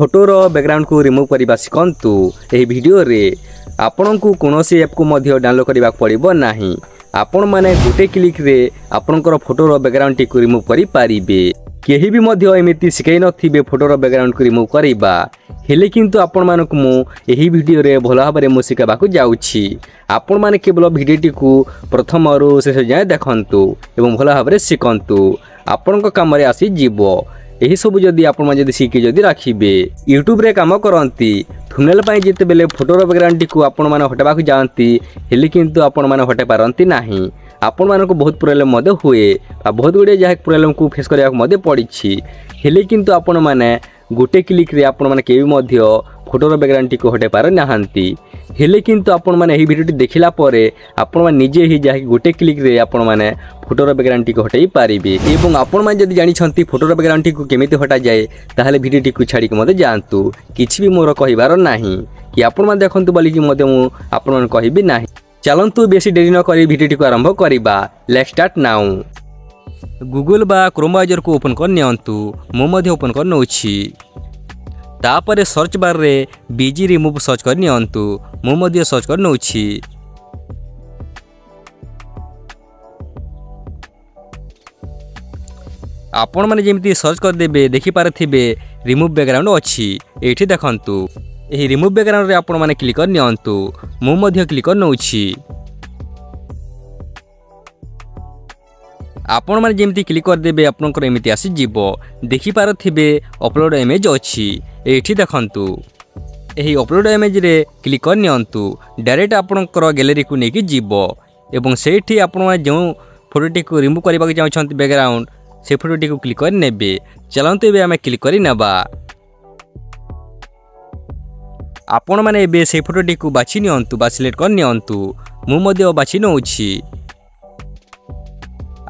Fotor background को remove करने शिखु। यह वीडियो रे आपण को कौन सी ऐप को डाउनलोड करने पड़ो ना। आपण मैंने गोटे क्लिक रे आपणकर फोटोर बैकग्राउंड टी रिमूव करें। केही भी एमती शिखाई नथिबे फोटोर बैकग्राउंड को रिमूव करवा हेले किंतु आपण मानक मु एही वीडियो रे भल भाव में शिखाबा जाउछि। आपण माने केवल वीडियोटी को प्रथम रु शेष जाए देखंतु एवं भल भाव में शिखंतु आपण काम रे आसी जीवो। यही सब जदि आपण माने जदि शिखि जदि राखिबे यूट्यूब रे काम करंती थंबनेल पई जेते बेले फोटोर बैकग्राउंड को आपण माने हटाबा जांती हेले किंतु आपण माने हटाई पारंती नाही। आपण मानक बहुत प्रोब्लेम मध्य हुए बहुत गुड़े जहाँ प्रोब्लेम को फेस करने पड़ी हेले किंतु आपण माने गोटे क्लिक रे आपण माने केबी मध्य फोटोर बैकग्राउंड को हटाई पार नाहांती हेले किंतु आपण माने एही वीडियोटी देखिला परे आपण माने निजे ही जहाँ गोटे क्लिक रे आपण माने फोटोर बैकग्राउंड को हटाई पारिबे। एवं आपण माने जदि जानि छंती फोटोर बैकग्राउंड को केमिति हटा जाए ताहले वीडियोटी को छाड़ी मते जानतु। किछि भी मोर कहिबार नाही कि आपण माने देखंतु बोली कि मते मु आपण माने कहिबी नाही। चलंतु बेसी देरी न करी वीडियोटी को आरंभ करिबा। Let's start now. गूगल बा क्रोम ब्राउजर को ओपन कर नियंतु। मु मध्ये ओपन कर नउछि। तापरे सर्च बार रे बीजी रिमूव सर्च कर नियंतु। मु मध्ये सर्च कर नउछि। आपण माने जेमिति सर्च कर देबे देखि पारथिबे रिमूव बैकग्राउंड अछि। एठी देखंतु यही रिमूव बैकग्राउंड रे आपण माने क्लिक कर नियंतु। मु मध्ये क्लिक कर नउछि। आपण माने जेमिति क्लिक कर देबे आपनकर एमिति आसी जीवो। देखि पारथिबे अपलोड इमेज अछि। एठी देखंतु यही अपलोड इमेज रे क्लिक कर नियंतु। डायरेक्ट आपनकर गैलरी को नेकी जीवो एवं सेठी आपण माने जो फोटोटी को रिमूव करबा चाहछंती बैकग्राउंड से फोटोटी को क्लिक कर नेबे। चलंतु एबे हमें क्लिक करि नबा। आपण माने एबे से फोटोटी को बाछि नियंतु बा सिलेक्ट कर नियंतु। मु मध्ये बाछि नउछि।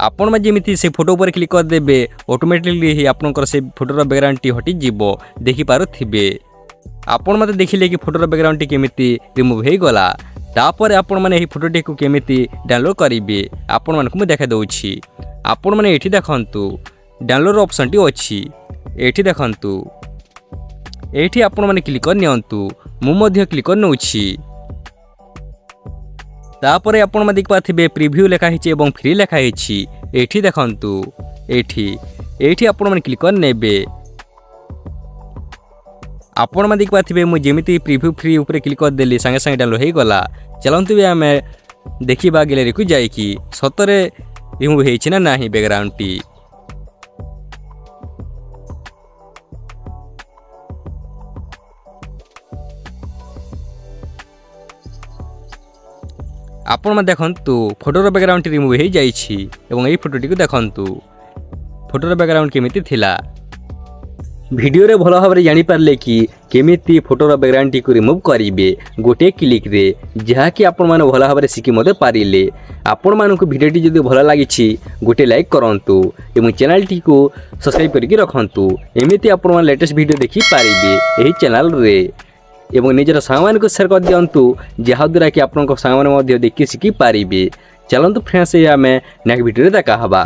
आपण माने जेमिति से फोटो पर क्लिक कर देबे ऑटोमेटिकली ही आपनकर से फोटोर बैकग्राउंड टी हटि जीवो। देखि पारथिबे आपण माने देखिले कि फोटोर बैकग्राउंड टी केमिति रिमूव हे गला। तापर आपण माने एही फोटोटी को केमिति डाउनलोड करिवे आपण मानकु मु देखा दउछि। आपण माने एठी देखंतु डाउनलोड ऑप्शन टी अछि। एठी देखंतु एठी आपण माने क्लिक कर नियंतु। मु मध्ये क्लिक कर नउछि। तापरे आपण माने देख पाथिबे प्रीव्यू लेखा हिचे एवं फ्री लेखा हिची। एठी देखंतु एठी आपण माने क्लिक कर नेबे। आपण माने देख पाथिबे मु जेमिति प्रीव्यू फ्री ऊपर क्लिक कर देली संगे संगे डाउनलोड हे गला। चलंतु बे हमें देखिबा गैलरी को जाई कि सतरे रिमूव हेछि ना नाही बैकग्राउंड टी। आपण में देखंतु फोटोर बैकग्राउंड रिमूव हो जाइछि एवं एही फोटोटी को देखंतु फोटोर बैकग्राउंड केमिति थिला। वीडियो रे भल भाव जानि पारले कि केमिति फोटोर बैकग्राउंड टी को रिमूव करिवे गोटे क्लिक रे जहाँ कि आपण माने भल भाव शिखि मते पारिले। आपण मानकु वीडियोटी जदि भल लागिछि गोटे लाइक करंतु एवं चैनल टी को सब्सक्राइब करके रखंतु। एमिति आपण माने लेटेस्ट वीडियो देखि पारिबे एही चैनल रे एवं निजर सामान को शेयर कर दियंतु जहाँ द्वारा कि आपन को सामान देखि शिखि पारिबे। चलंतु फ्रेंड्स आमे नेक्स्ट वीडियो रे देखा हबा।